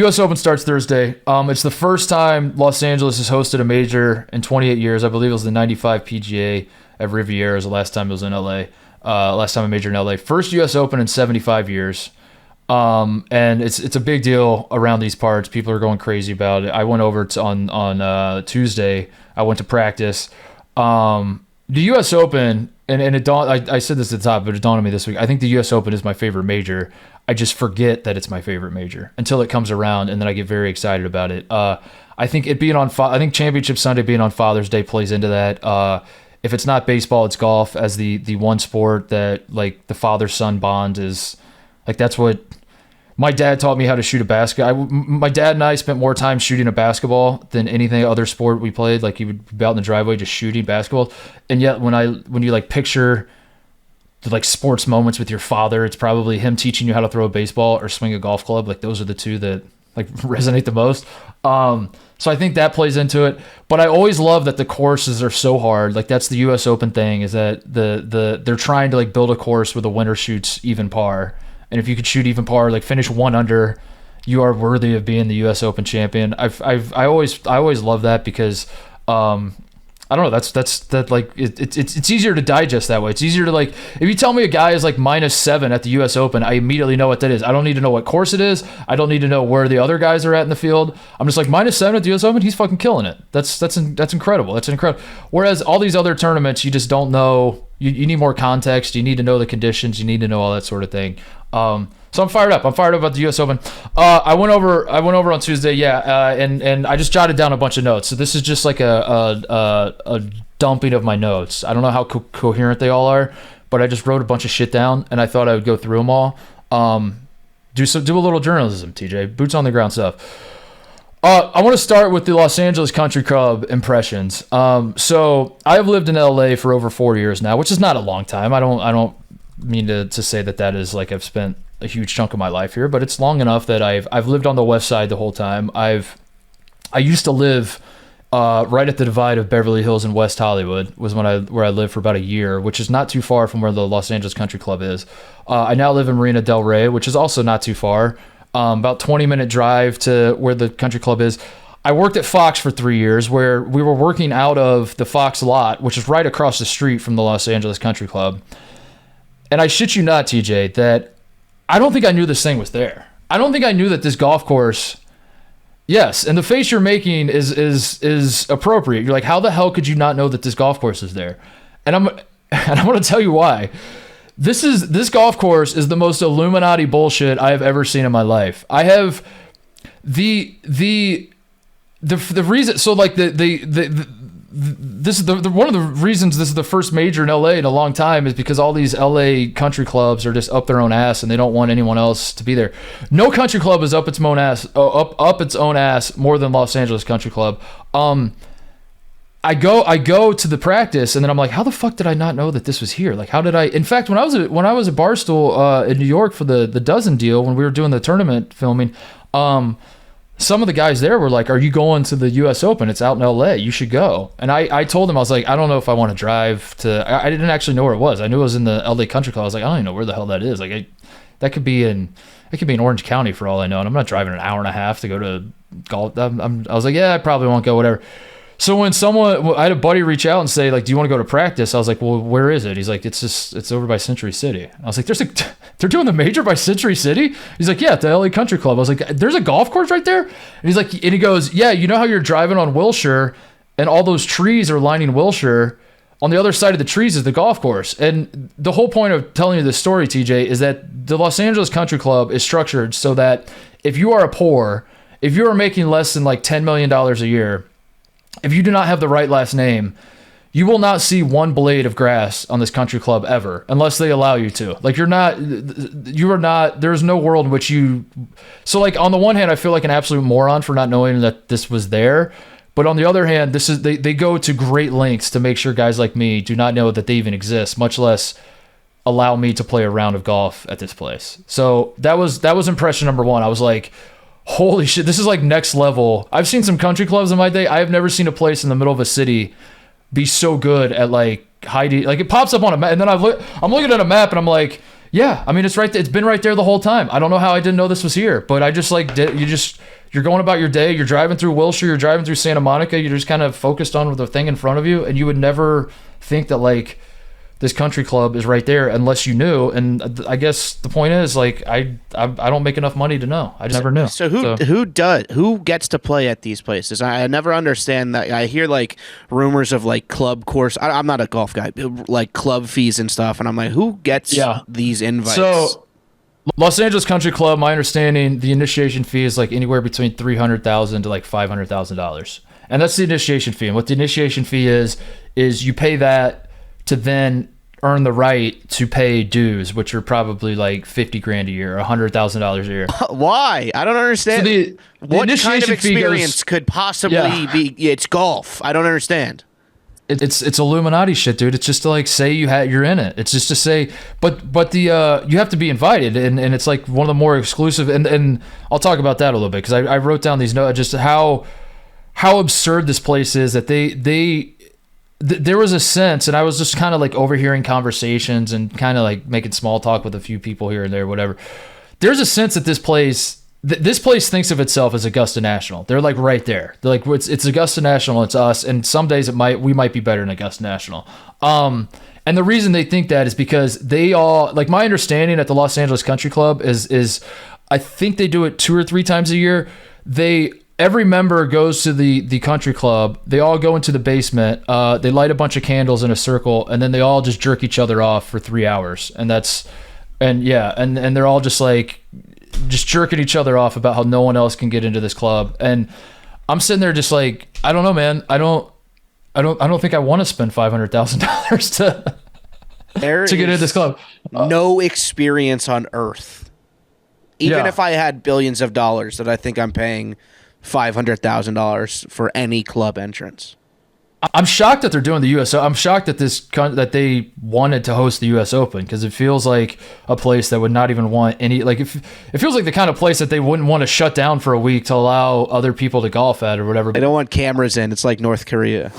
U.S. Open starts Thursday. It's the first time Los Angeles has hosted a major in 28 years. I believe it was the 95 PGA at Riviera was the last time it was in L.A. Last time a major in L.A. First U.S. Open in 75 years. And it's a big deal around these parts. People are going crazy about it. I went over on Tuesday. I went to practice. The U.S. Open, and it dawned, I said this at the top, but it dawned on me this week. I think the U.S. Open is my favorite major. I just forget that it's my favorite major until it comes around, and then I get very excited about it. I think it being on, I think Championship Sunday being on Father's Day plays into that. If it's not baseball, it's golf as the one sport that like the father-son bond is like. That's what my dad taught me how to shoot a basket. My dad and I spent more time shooting a basketball than anything other sport we played. Like he would be out in the driveway just shooting basketball. And yet when you like picture the like sports moments with your father, it's probably him teaching you how to throw a baseball or swing a golf club. Like those are the two that like resonate the most. So I think that plays into it. But I always love that the courses are so hard. Like that's the U.S. Open thing, is that they're trying to like build a course where the winner shoots even par. And if you could shoot even par, like finish 1 under, you are worthy of being the U.S. Open champion. I always love that because I don't know. That's like it's easier to digest that way. It's easier to like if you tell me a guy is like -7 at the U.S. Open, I immediately know what that is. I don't need to know what course it is. I don't need to know where the other guys are at in the field. I'm just like -7 at the U.S. Open. He's fucking killing it. That's incredible. That's incredible. Whereas all these other tournaments, you just don't know. You need more context. You need to know the conditions. You need to know all that sort of thing. So I'm fired up. I'm fired up about the U.S. Open. I went over on Tuesday, and I just jotted down a bunch of notes. So this is just like a dumping of my notes. I don't know how coherent they all are, but I just wrote a bunch of shit down, and I thought I would go through them all. Do a little journalism, TJ. Boots on the ground stuff. I want to start with the Los Angeles Country Club impressions. So I've lived in LA for over 4 years now, which is not a long time. I don't mean to say that is like I've spent a huge chunk of my life here, but it's long enough that I've lived on the west side the whole time. I used to live right at the divide of Beverly Hills and West Hollywood was where I lived for about a year, which is not too far from where the Los Angeles Country Club is. I now live in Marina del Rey, which is also not too far. About 20-minute drive to where the country club is. I worked at Fox for 3 years, where we were working out of the Fox lot, which is right across the street from the Los Angeles Country Club. And I shit you not, TJ, that I don't think I knew this thing was there. I don't think I knew that this golf course. Yes, and the face you're making is appropriate. You're like, how the hell could you not know that this golf course is there? And I'm going to tell you why. This golf course is the most Illuminati bullshit I have ever seen in my life. I have the reason. So like this is the one of the reasons this is the first major in LA in a long time is because all these LA country clubs are just up their own ass and they don't want anyone else to be there. No country club is up its own ass more than Los Angeles Country Club. I go to the practice and then I'm like, how the fuck did I not know that this was here? Like, how did I? In fact, when I was at Barstool in New York for the Dozen deal, when we were doing the tournament filming, some of the guys there were like, are you going to the U.S. Open? It's out in L.A. You should go. And I told them, I was like, I don't know if I want to drive to. I didn't actually know where it was. I knew it was in the L.A. Country Club. I was like, I don't even know where the hell that is. Like, that could be in Orange County for all I know. And I'm not driving an hour and a half to go to golf. I was like, yeah, I probably won't go. Whatever. So when I had a buddy reach out and say like, do you want to go to practice? I was like, well, where is it? He's like, it's over by Century City. I was like, they're doing the major by Century City? He's like, yeah, at the LA Country Club. I was like, there's a golf course right there? And he's like, and he goes, yeah, you know how you're driving on Wilshire and all those trees are lining Wilshire? On the other side of the trees is the golf course. And the whole point of telling you this story, TJ, is that the Los Angeles Country Club is structured so that if you are making less than like $10 million a year, if you do not have the right last name, you will not see one blade of grass on this country club ever, unless they allow you to. Like you are not, there's no world in which so like on the one hand, I feel like an absolute moron for not knowing that this was there. But on the other hand, they go to great lengths to make sure guys like me do not know that they even exist, much less allow me to play a round of golf at this place. So that was impression number one. I was like, holy shit, this is like next level. I've seen some country clubs in my day. I have never seen a place in the middle of a city be so good at like hiding. Like it pops up on a map, and then I'm looking at a map, and I'm like, Yeah, I mean it's right. It's been right there the whole time. I don't know how I didn't know this was here, but I just like you're going about your day. You're driving through Wilshire. You're driving through Santa Monica. You're just kind of focused on the thing in front of you, and you would never think that like this country club is right there unless you knew. And I guess the point is like I don't make enough money to know. I just never knew. So who gets to play at these places? I never understand that. I hear like rumors of like club course. I'm not a golf guy, like club fees and stuff, and I'm like, who gets these invites? So Los Angeles Country Club, my understanding, the initiation fee is like anywhere between $300,000 to like $500,000, and that's the initiation fee. And what the initiation fee is you pay that to then earn the right to pay dues, which are probably like $50,000 a year, $100,000 a year. Why? I don't understand. So what kind of experience could possibly be? It's golf. I don't understand. It's Illuminati shit, dude. It's just to like say you're in it. It's just to say, but the you have to be invited, and it's like one of the more exclusive. And I'll talk about that a little bit because I wrote down these notes just how absurd this place is that there was a sense, and I was just kind of like overhearing conversations and kind of like making small talk with a few people here and there, whatever. There's a sense that this place thinks of itself as Augusta National. They're like right there. They're like, it's Augusta National, it's us, and some days we might be better than Augusta National. And the reason they think that is because they all, like my understanding at the Los Angeles Country Club is I think they do it 2 or 3 times a year. Every member goes to the country club. They all go into the basement. They light a bunch of candles in a circle, and then they all just jerk each other off for 3 hours. And they're all just like just jerking each other off about how no one else can get into this club. And I'm sitting there just like, I don't know, man. I don't think I want to spend $500,000 to get into this club. No experience on earth. Even if I had billions of dollars, that I think I'm paying $500,000 for any club entrance. I'm shocked that they're doing the U.S. I'm shocked that that they wanted to host the U.S. Open because it feels like a place that would not even want any it feels like the kind of place that they wouldn't want to shut down for a week to allow other people to golf at or whatever. They don't want cameras in. It's like North Korea.